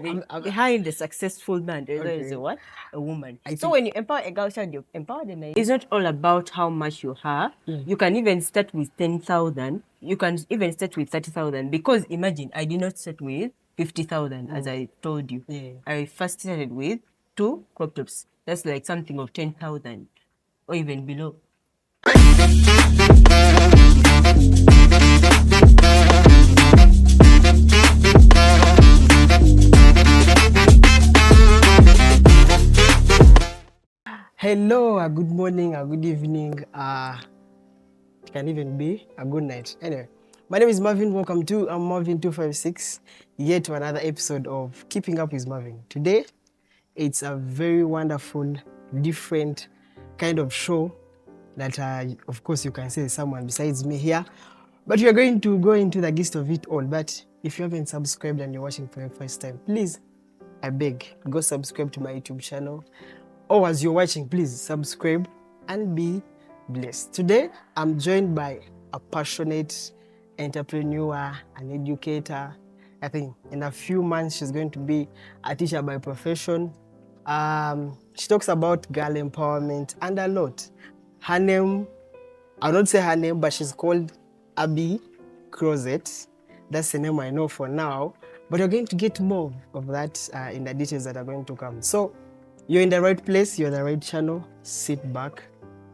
behind the successful man, there is a what? A woman. So when you empower a girl child, you empower the man. It's not all about how much you have. You can even start with 10,000. You can even start with 30,000. Because imagine, I did not start with 50,000, as I told you. I first started with 2 crop tops. That's like something of 10,000 or even below. Hello, a good morning, a good evening, it can even be a good night. Anyway, my name is Mavin. Welcome to Am Mavin 256, yet to another episode of Keeping Up with Mavin. Today, it's a very wonderful, different kind of show that, of course, you can see someone besides me here. But we are going to go into the gist of it all. But if you haven't subscribed and you're watching for the first time, please, I beg, go subscribe to my YouTube channel. Or as you're watching, please subscribe and be blessed. Today, I'm joined by a passionate entrepreneur, an educator. I think in a few months, she's going to be a teacher by profession. She talks about girl empowerment and a lot. Her name, I'll not say her name, but she's called Abi Closet. That's the name I know for now. But you're going to get more of that in the details that are going to come. So you're in the right place, you're in the right channel. Sit back,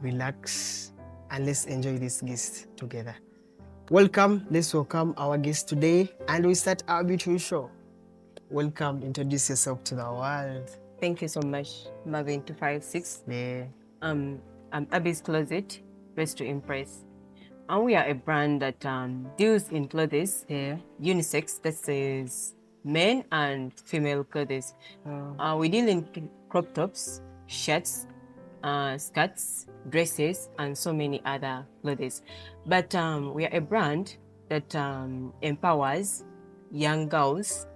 relax, and let's enjoy this guest together. Welcome, let's welcome our guest today, and we start our beautiful show. Welcome, introduce yourself to the world. Thank you so much, Mavin 256. Yeah. I'm Abi Closet, Dressed to Impress. And we are a brand that deals in clothes, unisex, that says men and female clothes. We deal in crop tops, shirts, skirts, dresses, and so many other clothes. But we are a brand that empowers young girls,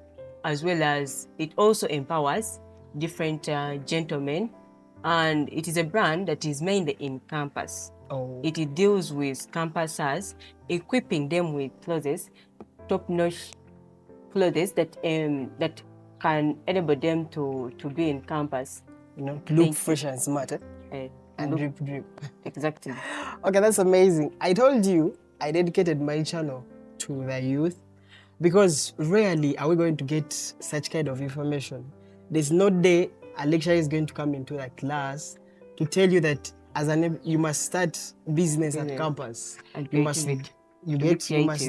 as well as it also empowers different gentlemen. And it is a brand that is mainly in campus. It deals with campusers, equipping them with clothes, top-notch clothes that can enable them to be in campus. You know, to look fresh and smart, and drip. Exactly. Okay, that's amazing. I told you I dedicated my channel to the youth because rarely are we going to get such kind of information. There's no day a lecturer is going to come into a class to tell you that you must start business at campus. And You must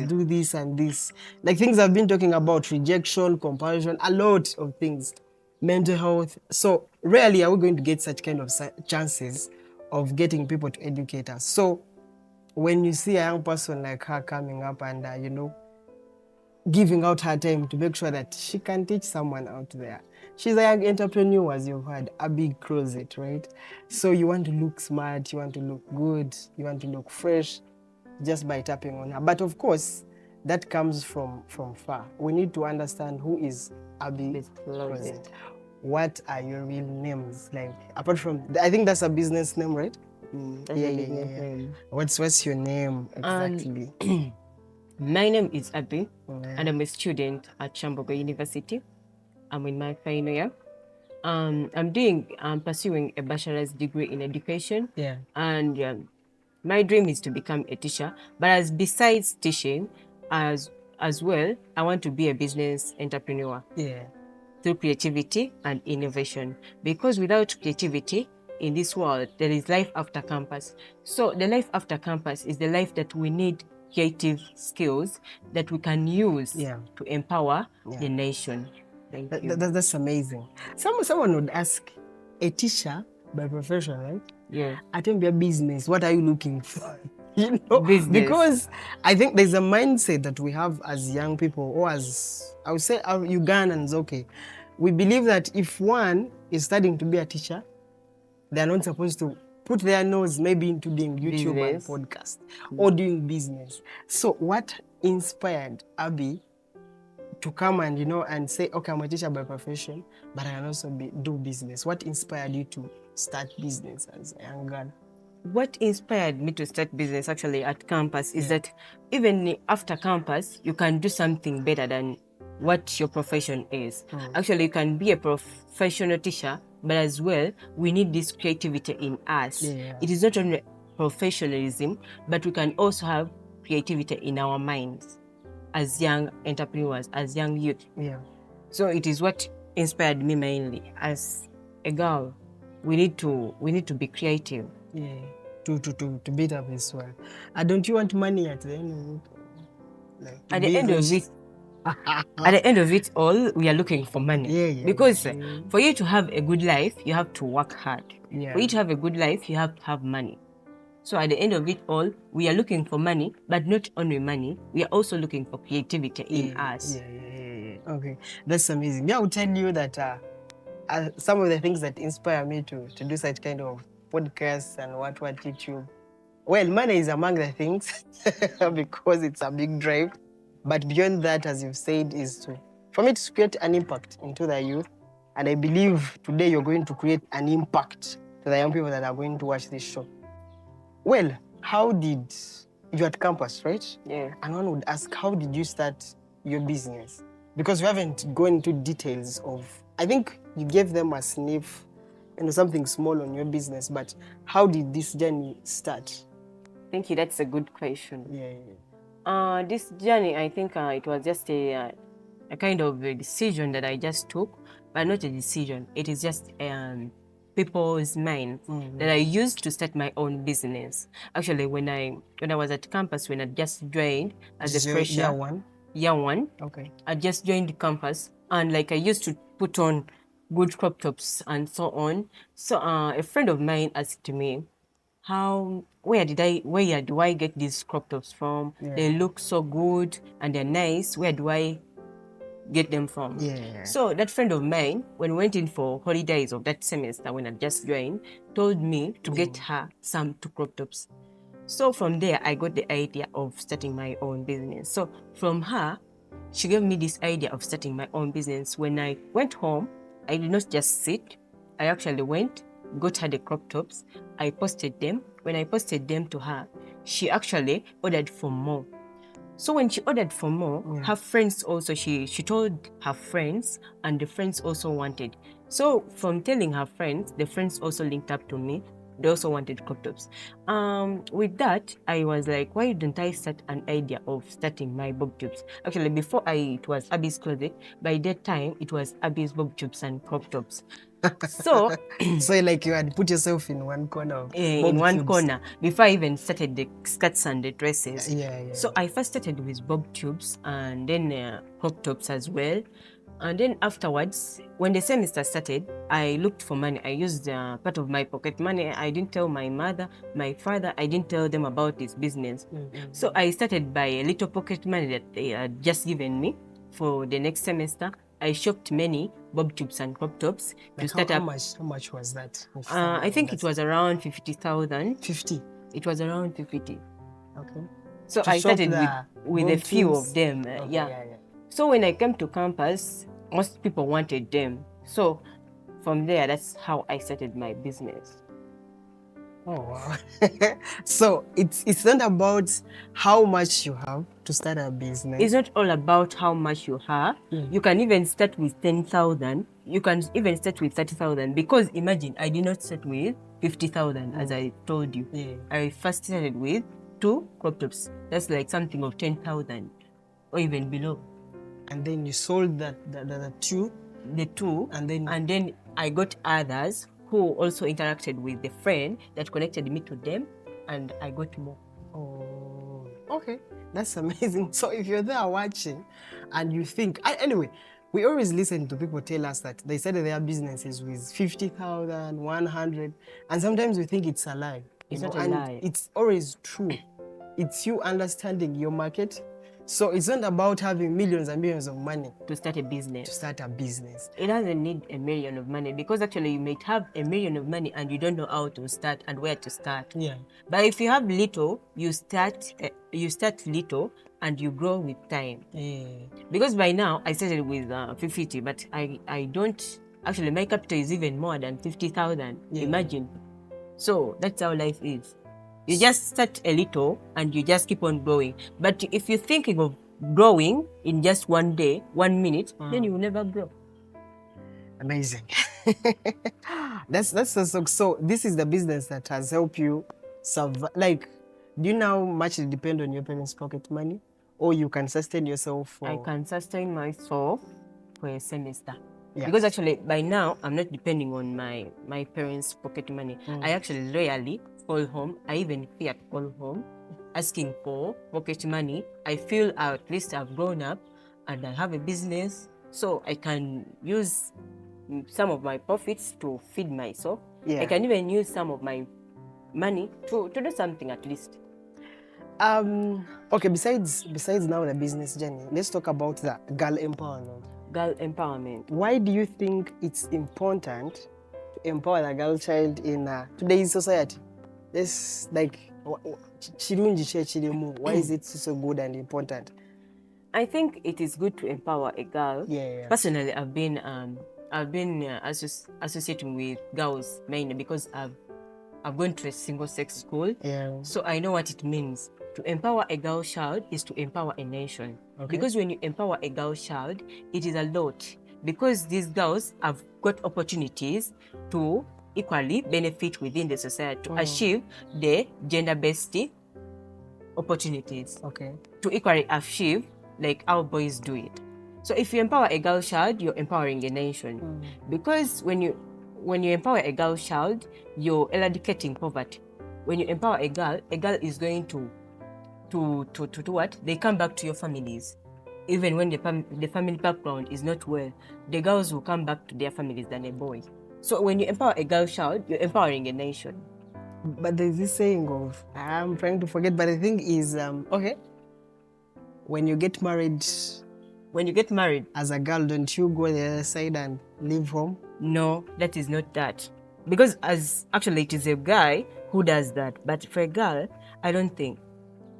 do this and this. Like things I've been talking about, rejection, comparison, a lot of things, mental health. So rarely are we going to get such kind of chances of getting people to educate us. So when you see a young person like her coming up and, giving out her time to make sure that she can teach someone out there. She's a young entrepreneur, as you've heard, a big closet, right? So you want to look smart, you want to look good, you want to look fresh just by tapping on her. But of course, that comes from far. We need to understand who is Abi Closet. What are your real names? Like, apart from, I think that's a business name, right? Yeah. What's your name exactly? My name is Abbey, and I'm a student at Chambogo University. I'm in my final year. I'm pursuing a bachelor's degree in education. And my dream is to become a teacher. But besides teaching, as well, I want to be a business entrepreneur. Through creativity and innovation. Because without creativity in this world, there is life after campus. So the life after campus is the life that we need creative skills that we can use to empower the nation. Thank you. That's amazing. Someone would ask, a teacher by profession, right? Yeah. Attend your business. What are you looking for? Business. Because I think there's a mindset that we have as young people, or as I would say our Ugandans, okay. We believe that if one is studying to be a teacher, they're not supposed to put their nose maybe into doing YouTube and podcast or doing business. So what inspired Abi to come and, and say, okay, I'm a teacher by profession, but I can also do business? What inspired you to start business as a young girl? What inspired me to start business actually at campus is that even after campus, you can do something better than what your profession is. Actually, you can be a professional teacher, but as well, we need this creativity in us. Yeah. It is not only professionalism, but we can also have creativity in our minds as young entrepreneurs, as young youth. Yeah. So it is what inspired me mainly. As a girl, we need to be creative. Yeah. To beat up as well. Don't you want money at the end of it? Like, to At the be end of rich? it, at the end of it all, we are looking for money. Yeah, Because yeah. for you to have a good life, you have to work hard. Yeah. For you to have a good life, you have to have money. So at the end of it all, we are looking for money, but not only money, we are also looking for creativity in us. Yeah. Okay, that's amazing. Yeah, I'll tell you that some of the things that inspire me to do such kind of podcasts and what YouTube. Well, money is among the things because it's a big drive. But beyond that, as you've said, is for me to create an impact into the youth. And I believe today you're going to create an impact to the young people that are going to watch this show. Well, you're at campus, right? Yeah. And one would ask, how did you start your business? Because we haven't gone into details of, I think you gave them a sniff, something small on your business, but how did this journey start? Thank you. That's a good question. Yeah. This journey, I think it was just a kind of a decision that I just took, but not a decision. It is just people's mind that I used to start my own business. Actually, when I was at campus, when I just joined as a fresher, year one, Okay. I just joined the campus, and like I used to put on good crop tops and so on. So a friend of mine asked me, where do I get these crop tops from? Yeah. They look so good and they're nice. Where do I get them from? Yeah. So that friend of mine, when we went in for holidays of that semester when I just joined, told me to get her some 2 crop tops. So from there, I got the idea of starting my own business. So from her, she gave me this idea of starting my own business. When I went home, I did not just sit. I actually went, got her the crop tops. I posted them. When I posted them to her, she actually ordered for more. So when she ordered for more, her friends also, she told her friends, and the friends also wanted. So from telling her friends, the friends also linked up to me. They also wanted crop tops. With that, I was like, why don't I start an idea of starting my bob tubes? Actually, before it was Abbey's Closet. By that time, it was Abbey's bob tubes and crop tops. So, So like you had put yourself in one corner. In one corner before I even started the skirts and the dresses. Yeah. So I first started with bob tubes and then crop tops as well. And then afterwards, when the semester started, I looked for money. I used part of my pocket money. I didn't tell my mother, my father, I didn't tell them about this business. So I started by a little pocket money that they had just given me for the next semester. I shopped many bob tubes and crop tops to start up. How much was that? I think it was around 50,000. 50. It was around 50. Okay. So To I shop started with a bob few tubes? of them. Okay, Yeah. So when I came to campus, most people wanted them. So from there, that's how I started my business. Oh wow. So it's not about how much you have to start a business. It's not all about how much you have. You can even start with 10,000. You can even start with 30,000. Because imagine, I did not start with 50,000 as I told you. I first started with 2 crop tops. That's like something of 10,000 or even below. And then you sold the two. The 2, and then I got others who also interacted with the friend that connected me to them, and I got more. Oh, okay, that's amazing. So if you're there watching and you think, anyway, we always listen to people tell us that they started their businesses with 50,000, 100, and sometimes we think it's a lie. It's not a lie. It's always true. It's you understanding your market. So it's not about having millions and millions of money to start a business. It doesn't need a million of money, because actually you might have a million of money and you don't know how to start and where to start. Yeah. But if you have little, you start little and you grow with time. Yeah. Because by now I started with 50, but I don't actually, my capital is even more than 50,000. Yeah. Imagine. So that's how life is. You just start a little and you just keep on growing. But if you're thinking of growing in just one day, 1 minute, then you will never grow. Amazing. That's so this is the business that has helped you survive. Like, do you know how much it depend on your parents' pocket money, or you can sustain yourself for? I can sustain myself for a semester. Yeah. Because actually by now I'm not depending on my parents' pocket money. I actually rarely call home. I even fear to call home asking for pocket money. I feel at least I've grown up and I have a business, so I can use some of my profits to feed myself. Yeah. I can even use some of my money to do something at least. Okay, besides now the business journey, let's talk about the girl empowerment. Girl empowerment. Why do you think it's important to empower the girl child in today's society? This like why is it so good and important? I think it is good to empower a girl. Yeah. Personally, I've been associating with girls mainly because I've gone to a single-sex school. Yeah. So I know what it means. To empower a girl child is to empower a nation. Okay. Because when you empower a girl child, it is a lot. Because these girls have got opportunities to equally benefit within the society, to achieve the gender-based opportunities. Okay. To equally achieve like our boys do it. So if you empower a girl child, you're empowering a nation. Because when you empower a girl child, you're eradicating poverty. When you empower a girl is going to what? They come back to your families. Even when the family background is not well, the girls will come back to their families than a boy. So when you empower a girl child, you're empowering a nation. But there's this saying of, I'm trying to forget, but the thing is, okay, when you get married as a girl, don't you go the other side and leave home? No, that is not that. Because actually it is a guy who does that. But for a girl, I don't think.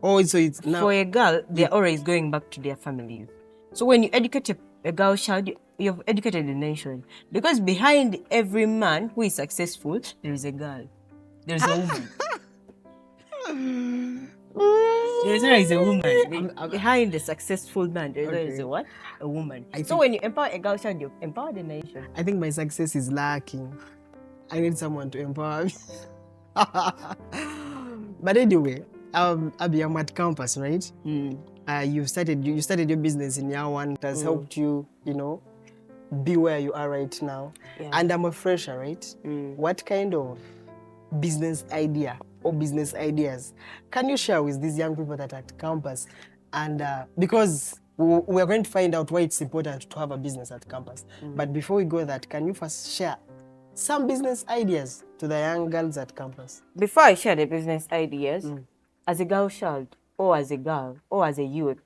Oh, so it's now. For a girl, they're always going back to their families. So when you educate a girl child, you've educated the nation. Because behind every man who is successful, there is a girl. There's a woman. There's always a woman. Behind the successful man, there's always a what? A woman. So when you empower a girl child, you empower the nation. I think my success is lacking. I need someone to empower me. But anyway, Abby, I'm at campus, right? You started your business in year one. It has helped you, be where you are right now. Yeah. And I'm a fresher, right? What kind of business idea or business ideas can you share with these young people that are at campus? And because we're going to find out why it's important to have a business at campus. But before we go that, can you first share some business ideas to the young girls at campus? Before I share the business ideas, as a girl child or as a girl or as a youth,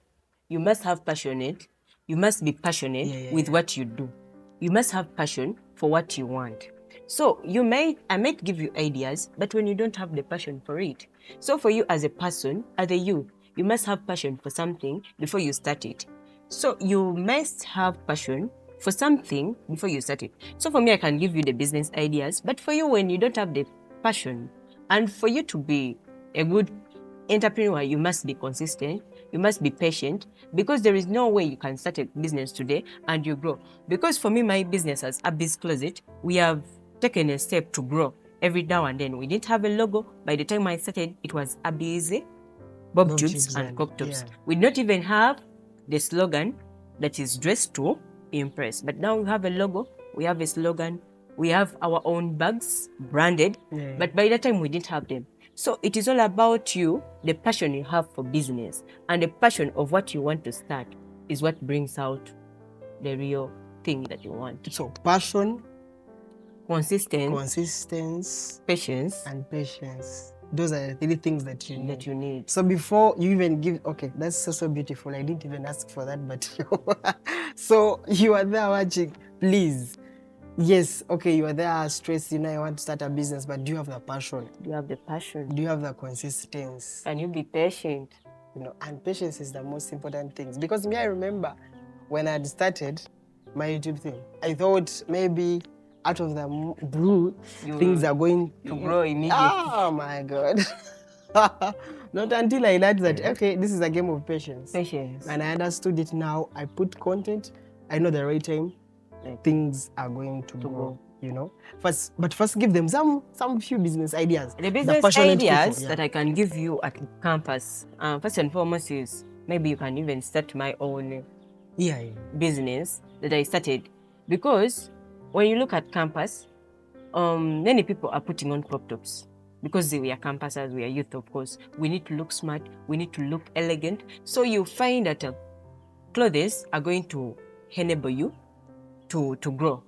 you must have passionate. You must be passionate with what you do. You must have passion for what you want. So I might give you ideas, but when you don't have the passion for it. So for you as a person, as a youth, you must have passion for something before you start it. So you must have passion for something before you start it. So for me, I can give you the business ideas, but for you, when you don't have the passion, and for you to be a good entrepreneur, you must be consistent, you must be patient, because there is no way you can start a business today and you grow. Because for me, my business as Abbey's Closet, we have taken a step to grow every now and then. We didn't have a logo. By the time I started, it was Abbey's Bob Tubes and Cock Tops. We did not even have the slogan that is dressed to impress. But now we have a logo, we have a slogan, we have our own bags branded. But by that time, we didn't have them. So it is all about you, the passion you have for business, and the passion of what you want to start is what brings out the real thing that you want. So passion, consistency, patience, and patience. Those are the three things that you need. So before you even give, okay, that's so beautiful. I didn't even ask for that, but so you are there watching, please. Yes, okay, you are there stressed, I want to start a business, but do you have the passion? Do you have the passion? Do you have the consistency? Can you be patient? And patience is the most important thing. Because me, I remember when I had started my YouTube thing, I thought maybe out of the blue, things are going to grow immediately. Oh my God. Not until I learned that, okay, this is a game of patience. Patience. And I understood it now. I put content. I know the right time. Things are going to grow. You know, first give them some few business ideas. The business passionate ideas people, that I can give you at campus, first and foremost is maybe you can even start my own business that I started, because when you look at campus, many people are putting on crop tops because we are campusers, we are youth, of course. We need to look smart, we need to look elegant. So you find that clothes are going to enable you to grow.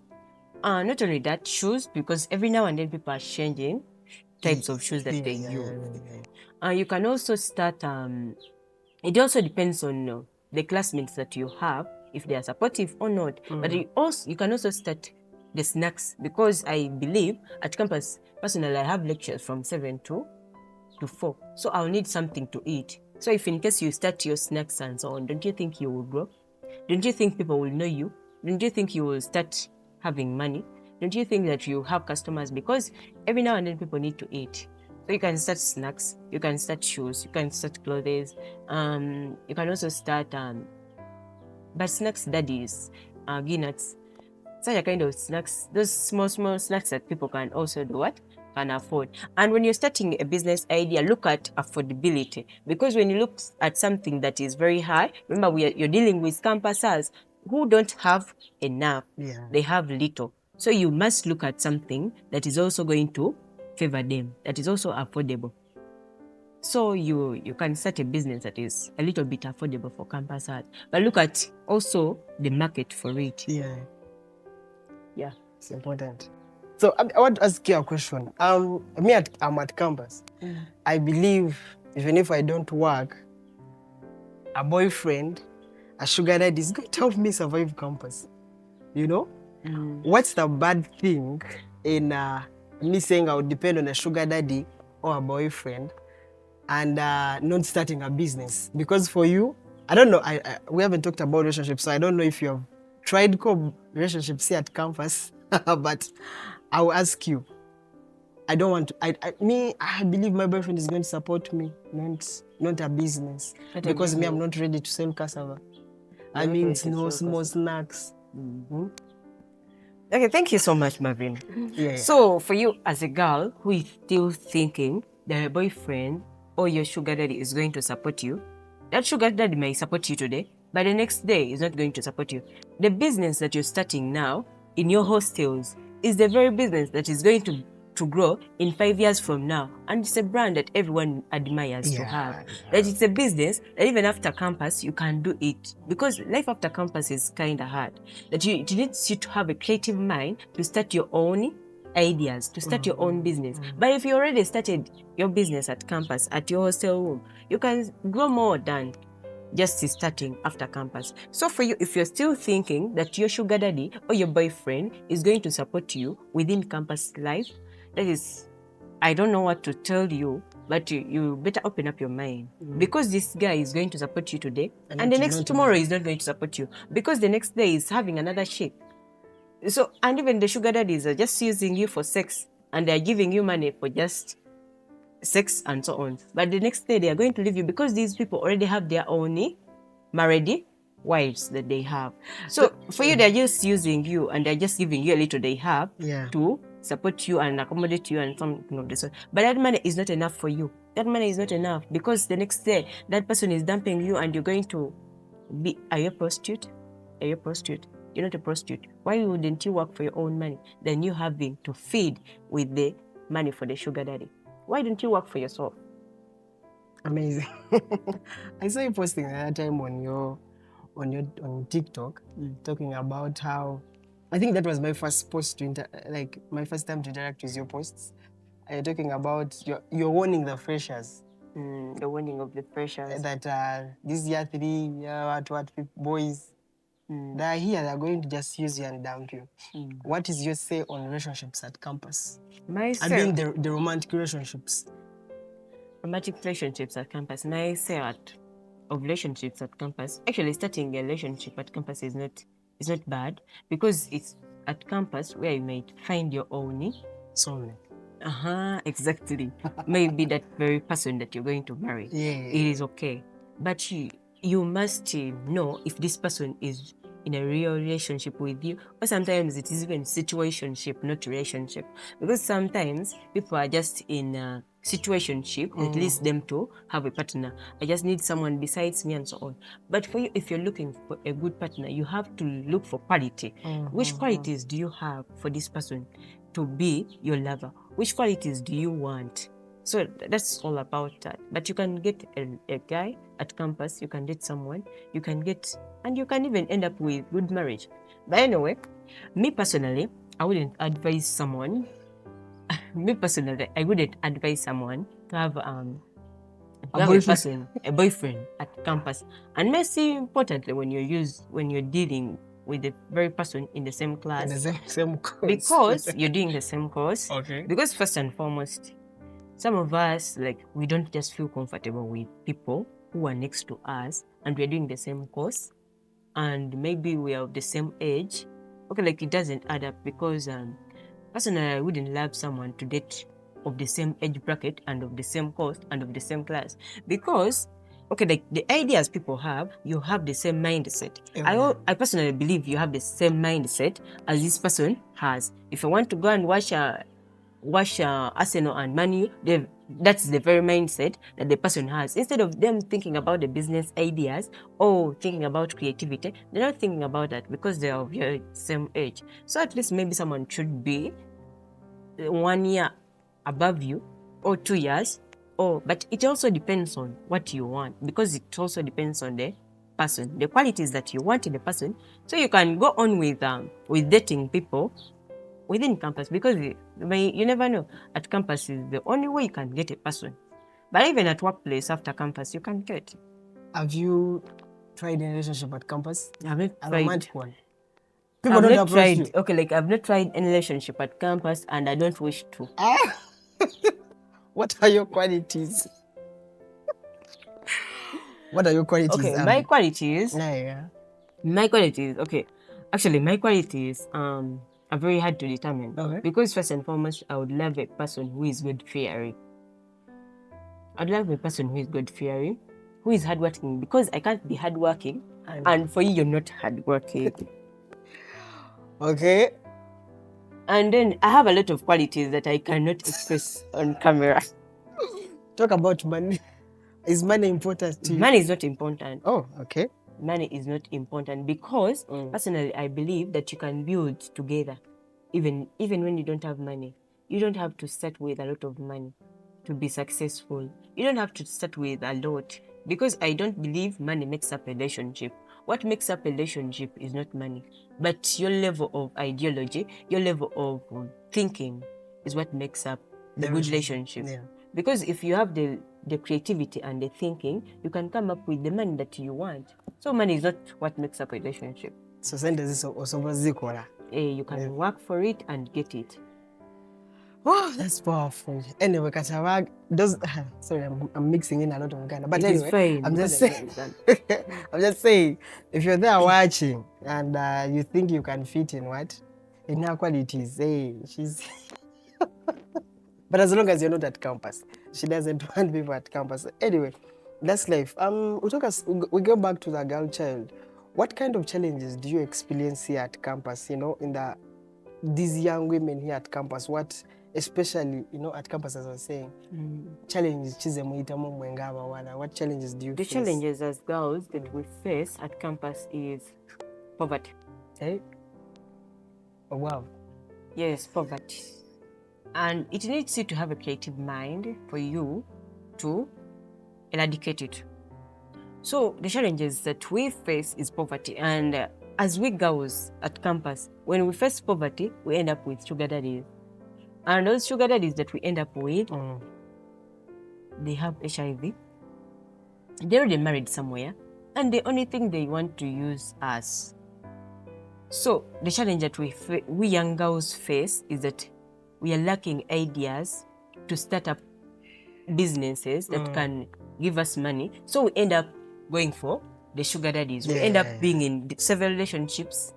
Not only that, shoes, because every now and then people are changing types of shoes that they use. You can also start, it also depends on the classmates that you have, if they are supportive or not. But you can also start the snacks, because I believe at campus, personally, I have lectures from 7 to 4. So I'll need something to eat. So if in case you start your snacks and so on, don't you think you will grow? Don't you think people will know you? Don't you think you will start having money? Don't you think that you have customers? Because every now and then people need to eat. So you can start snacks, you can start shoes, you can start clothes. You can also start, but snacks daddies, peanuts, such a kind of snacks, those small snacks that people can also do what? Can afford. And when you're starting a business idea, look at affordability, because when you look at something that is very high, remember you're dealing with campusers who don't have enough, they have little. So you must look at something that is also going to favor them, that is also affordable. So you can start a business that is a little bit affordable for campusers, but look at also the market for it. Yeah, it's important. So I want to ask you a question. I'm at campus. I believe even if I don't work, a boyfriend, a sugar daddy is going to help me survive campus. You know? What's the bad thing in me saying I would depend on a sugar daddy or a boyfriend and not starting a business? Because for you, I don't know, we haven't talked about relationships, so I don't know if you have tried relationships here at campus, but I will ask you. I don't want to, I believe my boyfriend is going to support me, not a business. Because me, I'm not ready to sell cassava. I mean, small snacks. Okay, thank you so much, Mavin. So for you as a girl who is still thinking that your boyfriend or your sugar daddy is going to support you, that sugar daddy may support you today, but the next day is not going to support you. The business that you're starting now in your hostels is the very business that is going to grow in 5 years from now. And it's a brand that everyone admires to have. That it's a business that even after campus, you can do it. Because life after campus is kind of hard. That it needs you to have a creative mind to start your own ideas, to start your own business. But if you already started your business at campus, at your hostel room, you can grow more than just starting after campus. So for you, if you're still thinking that your sugar daddy or your boyfriend is going to support you within campus life, that is, I don't know what to tell you, but you better open up your mind. Because this guy is going to support you today, and the next tomorrow is not going to support you, because the next day is having another shape. So, and even the sugar daddies are just using you for sex, and they're giving you money for just sex and so on. But the next day they are going to leave you, because these people already have their own married wives that they have. So for you, they're just using you, and they're just giving you a little they have to support you and accommodate you and something of the sort. But that money is not enough for you. That money is not enough, because the next day that person is dumping you, and you're going to be, are you a prostitute? Are you a prostitute? You're not a prostitute. Why wouldn't you work for your own money? Then you having to feed with the money for the sugar daddy. Why don't you work for yourself? Amazing. I saw you posting that time on TikTok, talking about how, I think that was my first post to my first time to interact with your posts. You're talking about you're warning the freshers. The warning of the freshers. That this year 3, boys, they're here, they're going to just use you and dump you. What is your say on relationships at campus? I mean the romantic relationships. Romantic relationships at campus. My say of relationships at campus. Actually, starting a relationship at campus is not bad, because it's at campus where you might find your own soulmate. Exactly. Maybe that very person that you're going to marry, Yeah. it is okay. But you must know if this person is in a real relationship with you, or sometimes it is even situationship, not relationship. Because sometimes people are just in a situationship that leads them to have a partner. I just need someone besides me and so on. But for you, if you're looking for a good partner, you have to look for quality. Which qualities do you have for this person to be your lover? Which qualities do you want? So that's all about that. But you can get a guy at campus, you can date someone, you can get, and you can even end up with good marriage. But anyway, me personally, I wouldn't advise someone. Me personally, I wouldn't advise someone to have A a boyfriend person, a boyfriend at campus. And most importantly, when you're dealing with the very person in the same in the class, same course. because you're doing the same course. Okay. Because first and foremost, some of us, like, we don't just feel comfortable with people who are next to us and we're doing the same course and maybe we are of the same age. Okay, like, it doesn't add up because personally, I wouldn't love someone to date of the same age bracket and of the same course and of the same class. Because, okay, like, the ideas people have, you have the same mindset. I personally believe you have the same mindset as this person has. If I want to go and watch Arsenal and Man U, that's the very mindset that the person has. Instead of them thinking about the business ideas or thinking about creativity, they're not thinking about that because they are of your same age. So at least maybe someone should be 1 year above you or 2 years, but it also depends on what you want, because it also depends on the person, the qualities that you want in the person. So you can go on with dating people within campus, because you never know. At campus is the only way you can get a person. But even at workplace after campus, you can get. Have you tried a relationship at campus? I've not A tried. romantic one. People don't approach you. Okay, like, I've not tried any relationship at campus, and I don't wish to. What are your qualities? What are your qualities? Okay, my qualities. Yeah. My qualities. Okay, actually, my qualities are very hard to determine. Okay. Because first and foremost, I would love a person who is God fearing. I'd love a person who is God fearing, who is hardworking, because I can't be hardworking, and for you, you're not hardworking. Okay. And then I have a lot of qualities that I cannot express on camera. Talk about money. Is money important to you? Money is not important. Oh, okay. Money is not important because personally, I believe that you can build together, even when you don't have money. You don't have to start with a lot of money to be successful. You don't have to start with a lot, because I don't believe money makes up a relationship. What makes up a relationship is not money, but your level of ideology, your level of thinking is what makes up the good relationship. Yeah. Because if you have the creativity and the thinking, you can come up with the money that you want. So money is not what makes up a relationship. So sente zikora. You can work for it and get it. Oh, that's powerful. Anyway, Katawag does. Sorry, I'm mixing in a lot of Ghana. But It anyway, is fine, I'm just because I saying. understand. I'm just saying, if you're there watching and you think you can fit in what? In her qualities, hey, she's. But as long as you're not at campus, she doesn't want people at campus. Anyway, that's life. We go back to the girl child. What kind of challenges do you experience here at campus? You know, these young women here at campus. What, especially, at campus, as I was saying, challenges. What challenges do you The face? challenges as girls that we face at campus is poverty. Hey? Oh, wow. Yes, poverty. And it needs you to have a creative mind for you to eradicate it. So the challenges that we face is poverty. And as we girls at campus, when we face poverty, we end up with sugar daddies. And those sugar daddies that we end up with, they have HIV. They already married somewhere. And the only thing they want to use us. So the challenge that we young girls face is that we are lacking ideas to start up businesses that can give us money. So we end up going for the sugar daddies. We end up being in several relationships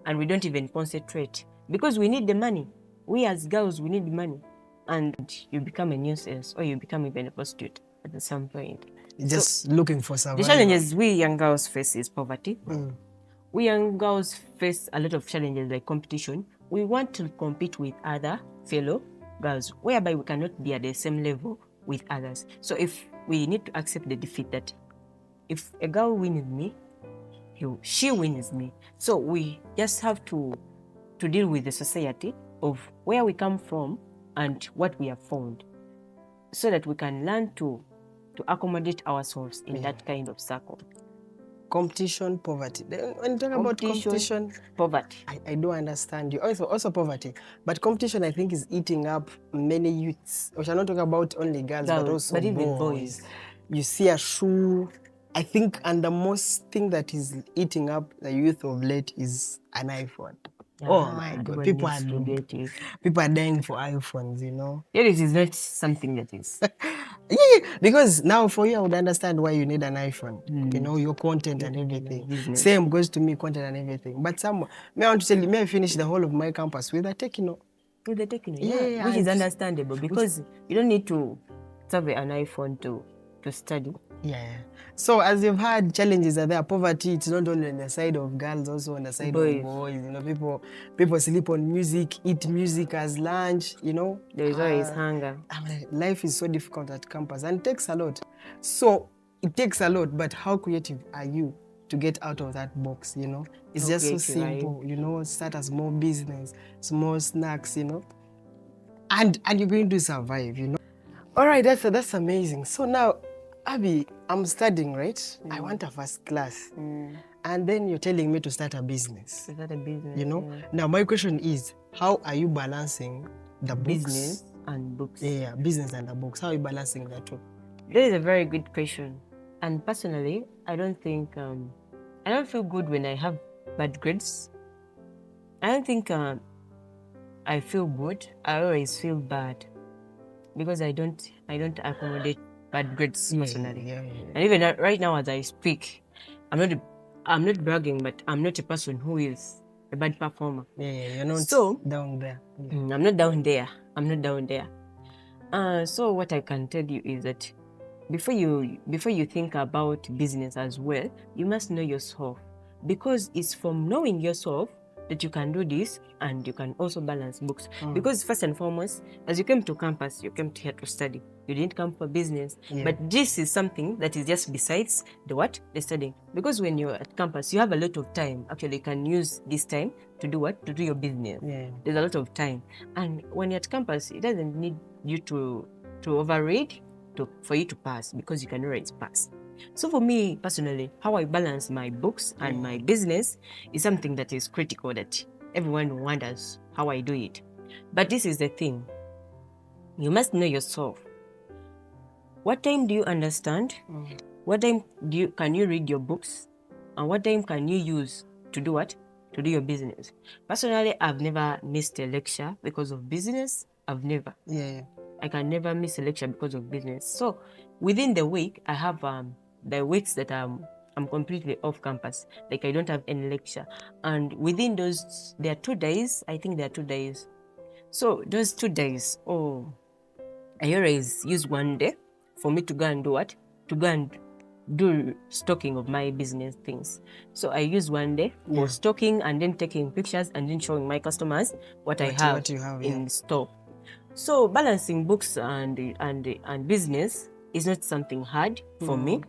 and we don't even concentrate because we need the money. We as girls, we need money. and you become a nuisance or you become even a prostitute at some point. Just looking for The survival. challenges we young girls face is poverty. We young girls face a lot of challenges like competition. We want to compete with other fellow girls, whereby we cannot be at the same level with others. So if we need to accept the defeat that if a girl wins me, she wins me. So we just have to deal with the society of where we come from and what we have found, so that we can learn to accommodate ourselves in that kind of circle. Competition, poverty. Then when you talk about competition, poverty. I do understand you. Also poverty. But competition, I think, is eating up many youths. We shall not talk about only girls, but also even boys. You see a shoe. I think, and the most thing that is eating up the youth of late is an iPhone. Oh my God, people are dying for iPhones, you know. Yeah, it is not something that is. Yeah, because now for you, I would understand why you need an iPhone. You know, your content and everything. Business. Same goes to me, content and everything. But I want to tell you, may I finish the whole of my campus with a Techno? With the Techno, Yeah, which is understandable because you don't need to have an iPhone to study. Yeah. So as you've had, challenges are there. Poverty, it's not only on the side of girls, also on the side of boys. You know, people sleep on music, eat music as lunch, you know. There is always hunger. Life is so difficult at campus and it takes a lot. So it takes a lot, but how creative are you to get out of that box, you know? It's just so simple, you know, start a small business, small snacks, you know, and you're going to survive, you know. All right, that's amazing. So now, Abby, I'm studying, right? I want a first class. And then you're telling me to start a business. You know? Yeah. Now, my question is, how are you balancing the business and books? Yeah, business and the books. How are you balancing that two? That is a very good question. And personally, I don't think, I don't feel good when I have bad grades. I don't think I feel good. I always feel bad because I don't accommodate bad grades personally. Yeah. And even right now as I speak, I'm not bragging, but I'm not a person who is a bad performer. Yeah, you're not down there. Yeah. I'm not down there. So what I can tell you is that before you think about business as well, you must know yourself, because it's from knowing yourself that you can do this and you can also balance books. Because first and foremost, as you came to campus, you came here to study. You didn't come for business. But this is something that is just besides the studying. Because when you're at campus, you have a lot of time. Actually, you can use this time to do what? To do your business. There's a lot of time. And when you're at campus, it doesn't need you to overread for you to pass, because you can always pass. So for me personally, how I balance my books and my business is something that is critical, that everyone wonders how I do it. But this is the thing. You must know yourself. What time do you understand? What time can you read your books? And what time can you use to do what? To do your business. Personally, I've never missed a lecture because of business. I've never. I can never miss a lecture because of business. So within the week, I have the weeks that I'm completely off campus. Like I don't have any lecture. And within those, there are 2 days. I think there are 2 days. So those 2 days, I always use one day for me to go and do what? To go and do stocking of my business things. So I use one day for stocking and then taking pictures and then showing my customers what I have in store. So balancing books and business is not something hard for me,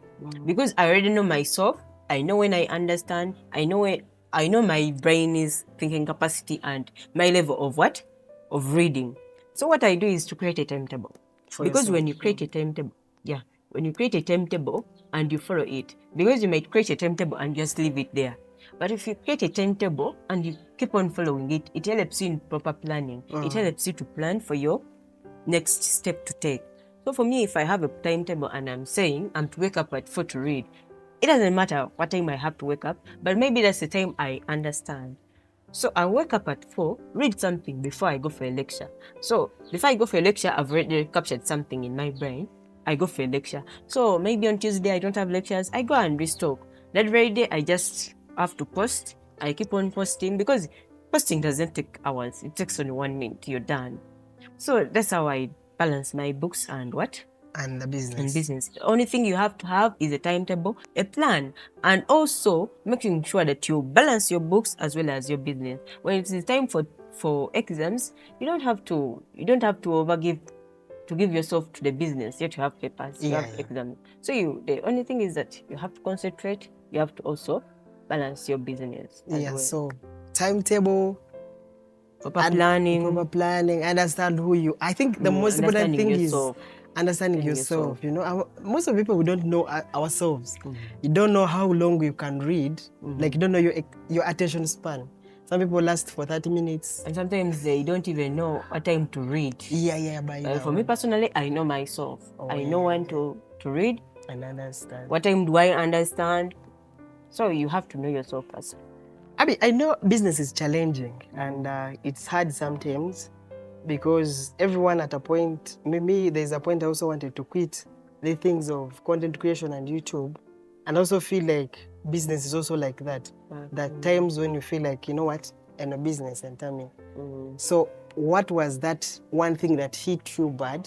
because I already know myself. I know when I understand. I know my brain is thinking capacity and my level of what? Of reading. So what I do is to create a timetable. Because when you create a timetable, when you create a timetable and you follow it, because you might create a timetable and just leave it there. But if you create a timetable and you keep on following it, it helps you in proper planning. It helps you to plan for your next step to take. So for me, if I have a timetable and I'm saying I'm to wake up at 4 to read, it doesn't matter what time I have to wake up, but maybe that's the time I understand. So I wake up at 4, read something before I go for a lecture. So before I go for a lecture, I've already captured something in my brain. I go for a lecture. So maybe on Tuesday I don't have lectures, I go and restock. That very day I just have to post. I keep on posting, because posting doesn't take hours. It takes only 1 minute, you're done. So that's how I balance my books and what? And the And business. business. The only thing you have to have is a timetable, a plan, and also making sure that you balance your books as well as your business. When it is time for exams, you don't have to overgive to give yourself to the business. Yet you have papers, you Yeah, have yeah. exams. So the only thing is that you have to concentrate. You have to also balance your business as Yeah, well. so timetable Proper and planning, proper planning, understand who you. I think the most important understanding thing is yourself. understanding yourself. You know, most of the people we don't know ourselves. You don't know how long you can read. Like you don't know your attention span. Some people last for 30 minutes. And sometimes they don't even know what time to read. Yeah, by now. For me personally, I know myself. I know when to read. And understand. What time do I understand? So you have to know yourself first. I know business is challenging and it's hard sometimes because everyone at a point, maybe there's a point I also wanted to quit the things of content creation and YouTube, and also feel like business is also like that. That times when you feel like, you know what, I'm a business and tell me. So what was that one thing that hit you bad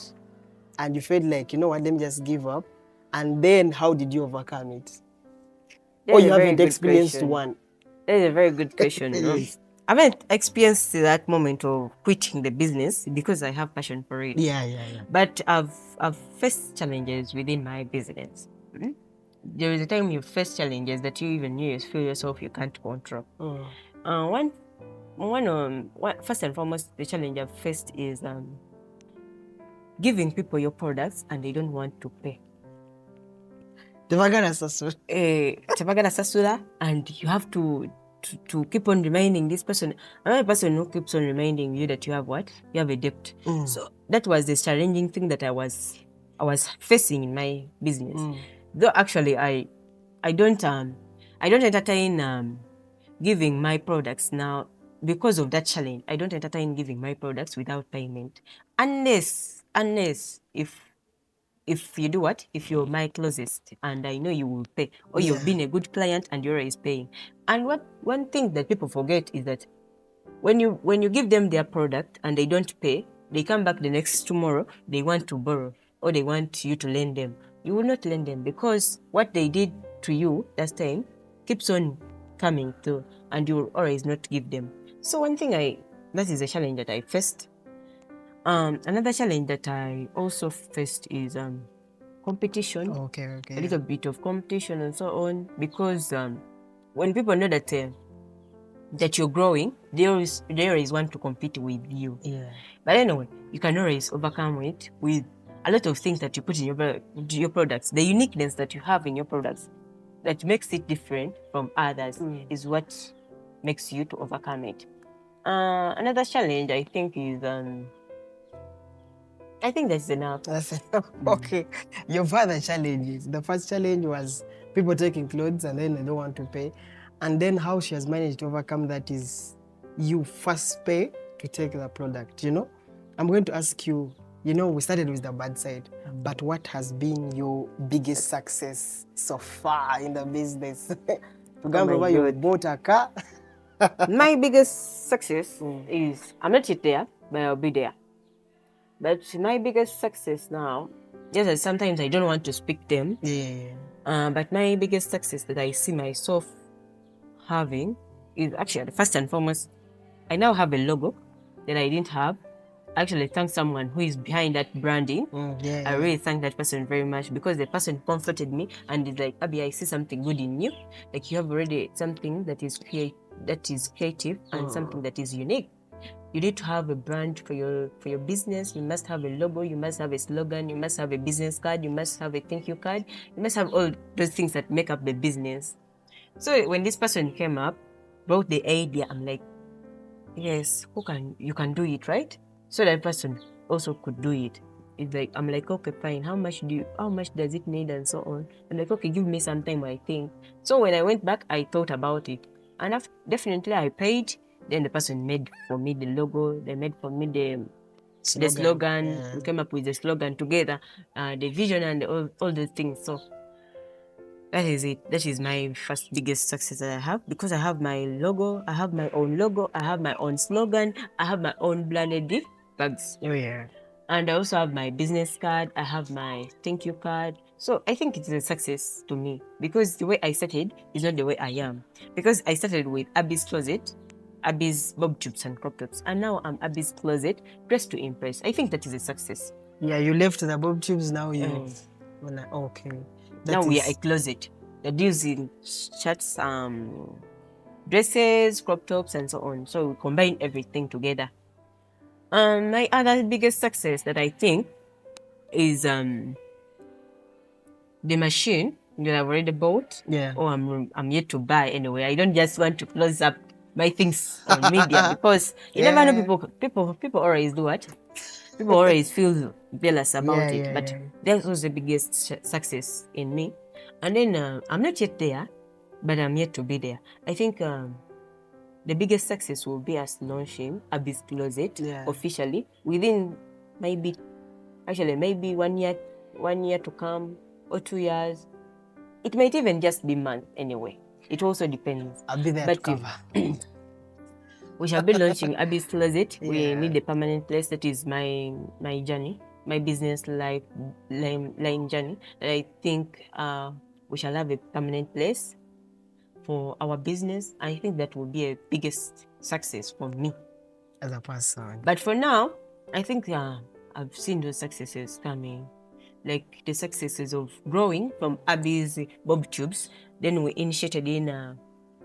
and you felt like, you know what, let me just give up? And then how did you overcome it? Or you haven't experienced one? That is a very good question. Yes. I haven't experienced that moment of quitting the business because I have passion for it. Yeah. But I've faced challenges within my business. There is a time you face challenges that you even feel yourself you can't control. First and foremost, the challenge I've faced is giving people your products and they don't want to pay. Tebagana Sasura, and you have to keep on reminding this person, another person who keeps on reminding you that you have what? You have a debt. So that was the challenging thing that I was facing in my business. Though actually I don't entertain giving my products now because of that challenge. I don't entertain giving my products without payment, unless if you do what? If you're my closest and I know you will pay, or you've been a good client and you're always paying. And one thing that people forget is that when you give them their product and they don't pay, they come back the next tomorrow, they want to borrow or they want you to lend them. You will not lend them because what they did to you last time keeps on coming through and you will always not give them. So one thing that is a challenge that I faced. Another challenge that I also faced is competition. Okay. A little bit of competition and so on, because when people know that that you're growing, they always want to compete with you. Yeah. But anyway, you can always overcome it with a lot of things that you put in your products. The uniqueness that you have in your products that makes it different from others is what makes you to overcome it. Another challenge I think is I think that's enough. That's okay. You've had the challenges. The first challenge was people taking clothes and then they don't want to pay. And then how she has managed to overcome that is you first pay to take the product, you know? I'm going to ask you, you know, we started with the bad side, but what has been your biggest success so far in the business? my You God. bought a car. My biggest success is I'm not yet there, but I'll be there. But my biggest success now, yes, sometimes I don't want to speak them. Yeah. But my biggest success that I see myself having is actually first and foremost, I now have a logo that I didn't have. I actually thank someone who is behind that branding. I really thank that person very much because the person comforted me and is like, Abby, I see something good in you. Like you have already something that is creative and something that is unique. You need to have a brand for your business. You must have a logo. You must have a slogan. You must have a business card. You must have a thank you card. You must have all those things that make up the business. So when this person came up, brought the idea, I'm like, yes, you can do it, right? So that person also could do it. It's like I'm like, okay, fine. How much does it need and so on? I'm like, okay, give me some time, I think. So when I went back, I thought about it, and definitely I paid. Then the person made for me the logo. They made for me the slogan. Yeah. We came up with the slogan together, the vision and all the things. So that is it. That is my first biggest success that I have because I have my own logo, I have my own slogan, I have my own branded bags. Oh yeah. And I also have my business card. I have my thank you card. So I think it's a success to me because the way I started is not the way I am. Because I started with Abbey's Closet, Abbey's bob tubes and crop tops, and now I'm Abbey's Closet, dressed to impress. I think that is a success. Yeah, you left the bob tubes, now you. Um, Okay. now That we are a is. closet that deals in shirts, dresses, crop tops, and so on. So we combine everything together. My other biggest success that I think is the machine that I've already bought, Yeah. or I'm yet to buy anyway. I don't just want to close up my things on media because you never know. Yeah. People always do what? People always feel jealous Yeah, about it. yeah, But yeah. that was the biggest success in me. And then I'm not yet there, but I'm yet to be there. I think the biggest success will be us launching Abbey's Closet Yeah. officially within maybe 1 year to come, or 2 years. It might even just be month anyway. It also depends. I'll be there to But cover. we shall be launching Abbey's Closet. We Yeah. need a permanent place. That is my journey, my business life line journey. That I think we shall have a permanent place for our business. I think that will be a biggest success for me. As a person. But for now, I think I've seen those successes coming, like the successes of growing from Abbey's bob tubes. Then we initiated in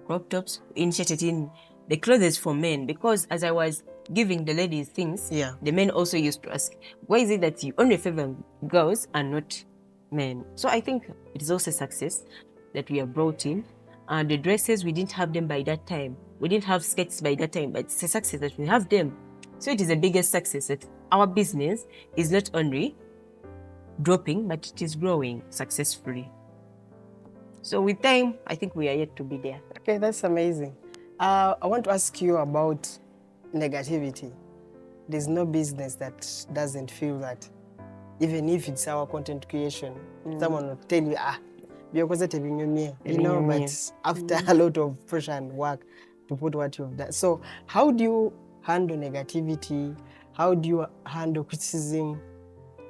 crop tops, initiated in the clothes for men, because as I was giving the ladies things, Yeah. the men also used to ask, why is it that you only favor girls and not men? So I think it is also a success that we have brought in. And the dresses, we didn't have them by that time. We didn't have skirts by that time, but it's a success that we have them. So it is the biggest success that our business is not only dropping, but it is growing successfully. So with time, I think we are yet to be there. Okay, that's amazing. I want to ask you about negativity. There's no business that doesn't feel that, even if it's our content creation, someone will tell you, because it you know, but after a lot of pressure and work to put what you've done. So how do you handle negativity? How do you handle criticism?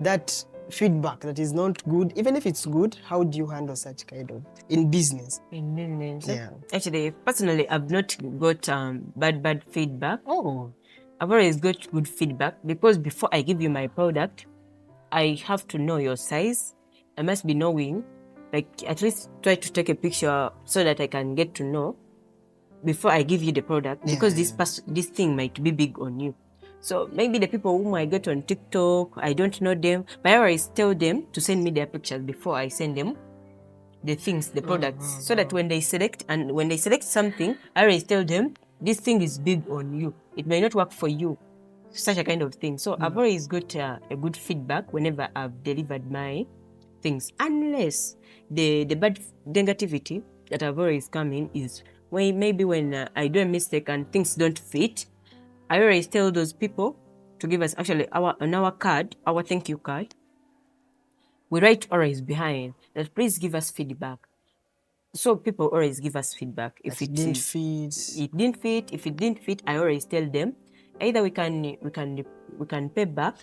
That feedback that is not good, even if it's good, how do you handle such kind of in business? In business, Yeah. actually, personally, I've not got bad feedback. Oh. I've always got good feedback because before I give you my product, I have to know your size. I must be knowing, like at least try to take a picture so that I can get to know before I give you the product, because this thing might be big on you. So maybe the people whom I get on TikTok, I don't know them, but I always tell them to send me their pictures before I send them the things, the products, so that when they select something, I always tell them this thing is big on you. It may not work for you, such a kind of thing. So I've always got a good feedback whenever I've delivered my things, unless the bad negativity that I've always come in is when I do a mistake and things don't fit. I always tell those people to give us on our card, our thank you card, we write always behind that please give us feedback. So people always give us feedback. If it didn't fit. It didn't fit. If it didn't fit, I always tell them either we can pay back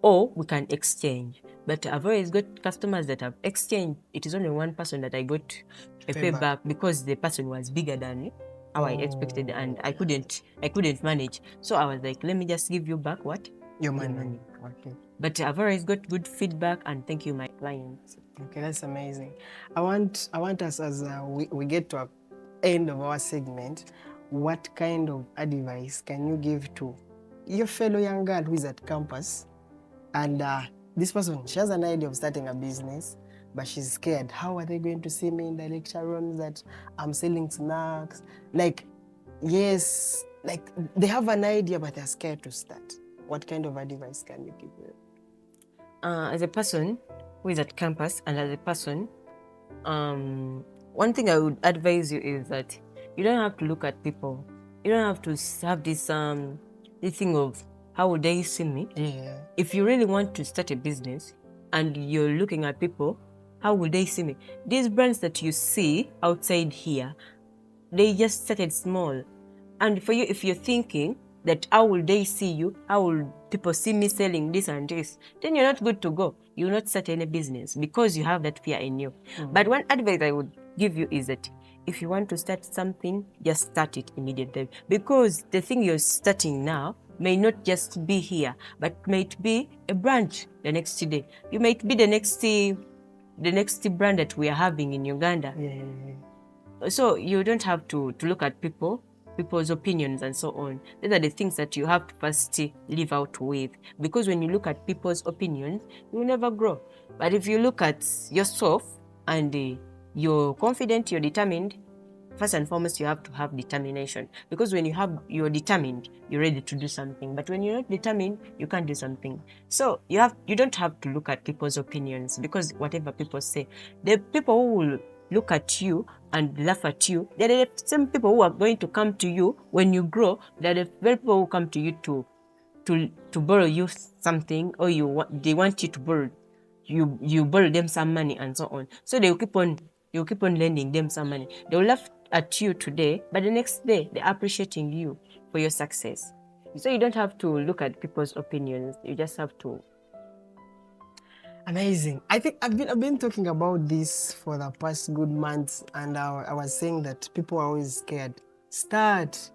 or we can exchange. But I've always got customers that have exchanged. It is only one person that I got a payback because the person was bigger than how I expected, and I couldn't manage. So I was like, let me just give you back what? Your money. Okay. But I've always got good feedback, and thank you, my clients. Okay, that's amazing. I want us, as we get to an end of our segment, what kind of advice can you give to your fellow young girl who is at campus, and this person, she has an idea of starting a business, but she's scared. How are they going to see me in the lecture rooms that I'm selling snacks? Like, yes, like they have an idea, but they're scared to start. What kind of advice can you give them? As a person who is at campus, and as a person, one thing I would advise you is that you don't have to look at people. You don't have to have this thing of how would they see me. Yeah. If you really want to start a business and you're looking at people, how will they see me? These brands that you see outside here, they just started small. And for you, if you're thinking that how will they see you? How will people see me selling this and this? Then you're not good to go. You will not start any business because you have that fear in you. But one advice I would give you is that if you want to start something, just start it immediately. Because the thing you're starting now may not just be here, but might be a branch the next day. You might be the next brand that we are having in Uganda. So you don't have to look at people's opinions and so on. These are the things that you have to first live out with. Because when you look at people's opinions, you will never grow. But if you look at yourself and you're confident, you're determined, first and foremost, you have to have determination. Because when you're determined, you're ready to do something. But when you're not determined, you can't do something. So you don't have to look at people's opinions, because whatever people say, the people who will look at you and laugh at you, they're the same people who are going to come to you when you grow. They're the very people who come to you to borrow you something, or they want you to borrow you borrow them some money and so on. So you'll keep on lending them some money. They will laugh at you today, but the next day they're appreciating you for your success. So you don't have to look at people's opinions. You just have to. Amazing. I think I've been talking about this for the past good months, and I was saying that people are always scared. Start.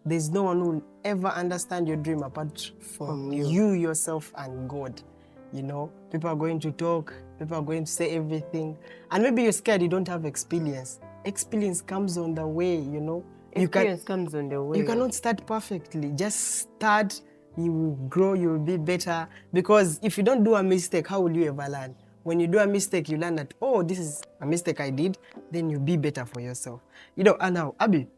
There's no one who will ever understand your dream apart from you yourself and God. You know, people are going to talk, people are going to say everything, and maybe you're scared you don't have experience. Experience comes on the way, you know. Experience comes on the way. You cannot start perfectly. Just start. You will grow, you will be better. Because if you don't do a mistake, how will you ever learn? When you do a mistake, you learn that, oh, this is a mistake I did, then you'll be better for yourself. You know, and now, Abby,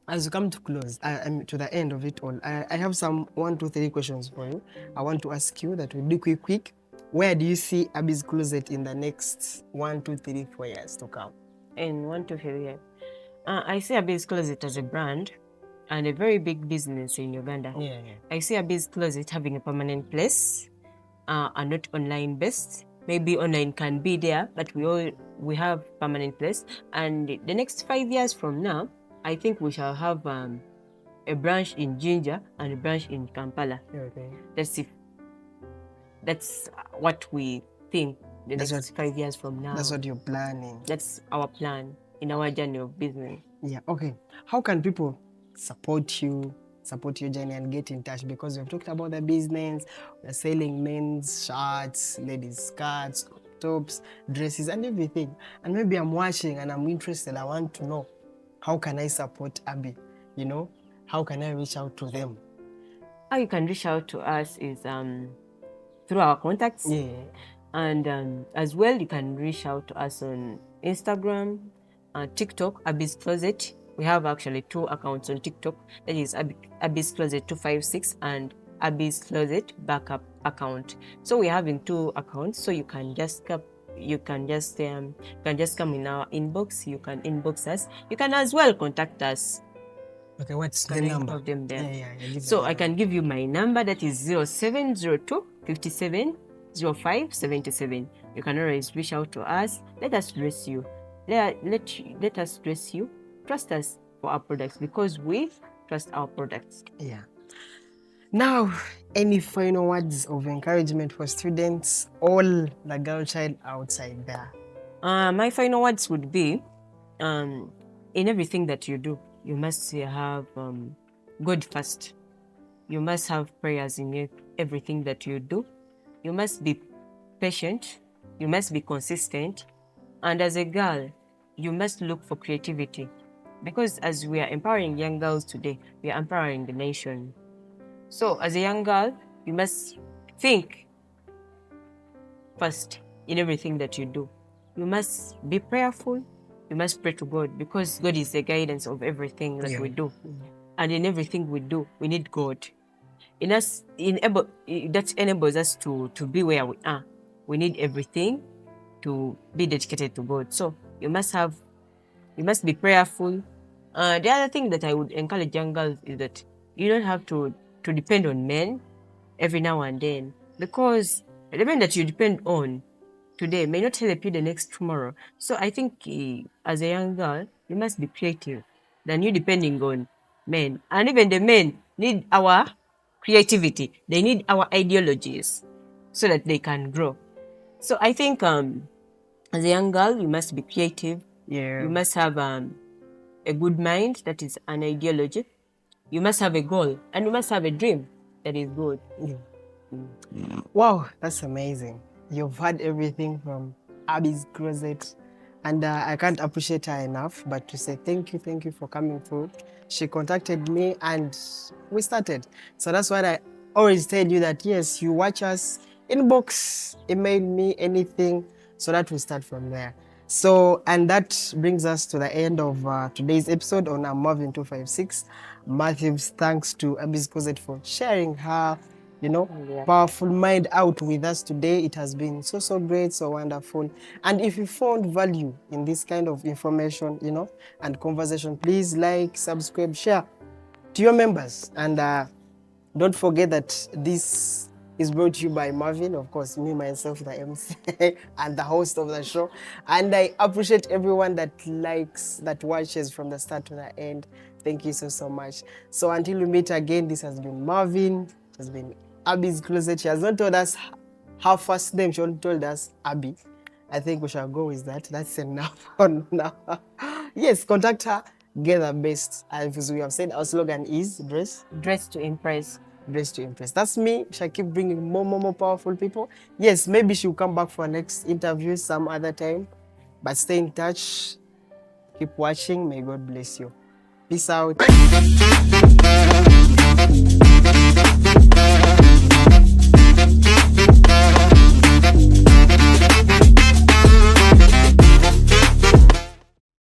as you come to close, to the end of it all, I have some 1, 2, 3 questions for you. I want to ask you that we'll do quick. Where do you see Abbey's Closet in the next 1, 2, 3, 4 years to come? In 1 to 3 years. I see Abbey's Closet as a brand and a very big business in Uganda. I see Abbey's Closet having a permanent place and not online based. Maybe online can be there, but we have permanent place. And the next 5 years from now, I think we shall have a branch in Jinja and a branch in Kampala. That's what we think the next 5 years from now. That's what you're planning. That's our plan in our journey of business. Yeah, okay. How can people support your journey and get in touch? Because we've talked about the business, we're selling men's shirts, ladies' skirts, tops, dresses, and everything. And maybe I'm watching and I'm interested. I want to know, how can I support Abbey? You know, how can I reach out to them? How you can reach out to us is through our contacts. And as well, you can reach out to us on Instagram, TikTok, Abbey's Closet. We have actually 2 accounts on TikTok. That is Abbey's Closet 256 and Abbey's Closet backup account. So we're having 2 accounts. So you can just come in our inbox. You can inbox us. You can as well contact us. Okay, what's the number? Of them there. So I can give you my number. That is 0702 57 05 77. You can always reach out to us. Let us dress you. Let us dress you. Trust us for our products, because we trust our products. Yeah. Now, any final words of encouragement for students, all the girl child outside there? My final words would be, in everything that you do, you must have God first. You must have prayers in everything that you do. You must be patient. You must be consistent. And as a girl, you must look for creativity. Because as we are empowering young girls today, we are empowering the nation. So as a young girl, you must think first in everything that you do. You must be prayerful. You must pray to God, because God is the guidance of everything that we do. And in everything we do, we need God. That enables us to be where we are. We need everything to be dedicated to God. So you must be prayerful. The other thing that I would encourage young girls is that you don't have to depend on men every now and then, because the men that you depend on today may not help you the next tomorrow. So I think as a young girl, you must be creative than you depending on men. And even the men need our creativity. They need our ideologies so that they can grow. So I think as a young girl, you must be creative. Yeah. You must have a good mind, that is an ideology. You must have a goal, and you must have a dream that is good. Wow, that's amazing. You've had everything from Abi's Closet, and I can't appreciate her enough, but to say thank you for coming through. She contacted me and we started. So that's why I always tell you that yes, you watch us, inbox, email me, anything, so that we start from there. So, and that brings us to the end of today's episode on Am Mavin 256. Massive thanks to Abi's Closet for sharing her, Yeah. powerful mind out with us today. It has been so great, so wonderful. And if you found value in this kind of information, and conversation, please like, subscribe, share to your members. And don't forget that this is brought to you by Marvin, of course, me, myself, the MC, and the host of the show. And I appreciate everyone that likes, that watches from the start to the end. Thank you so much. So until we meet again, this has been Marvin, it has been Abi's Closet. She has not told us her first name, she only told us Abi. I think we shall go with that. That's enough for now. Yes, contact her, get the best. As we have said, our slogan is Dress to impress. dress to impress. That's me. Shall keep bringing more powerful people. Yes, maybe she'll come back for our next interview some other time. But stay in touch. Keep watching. May God bless you. Peace out.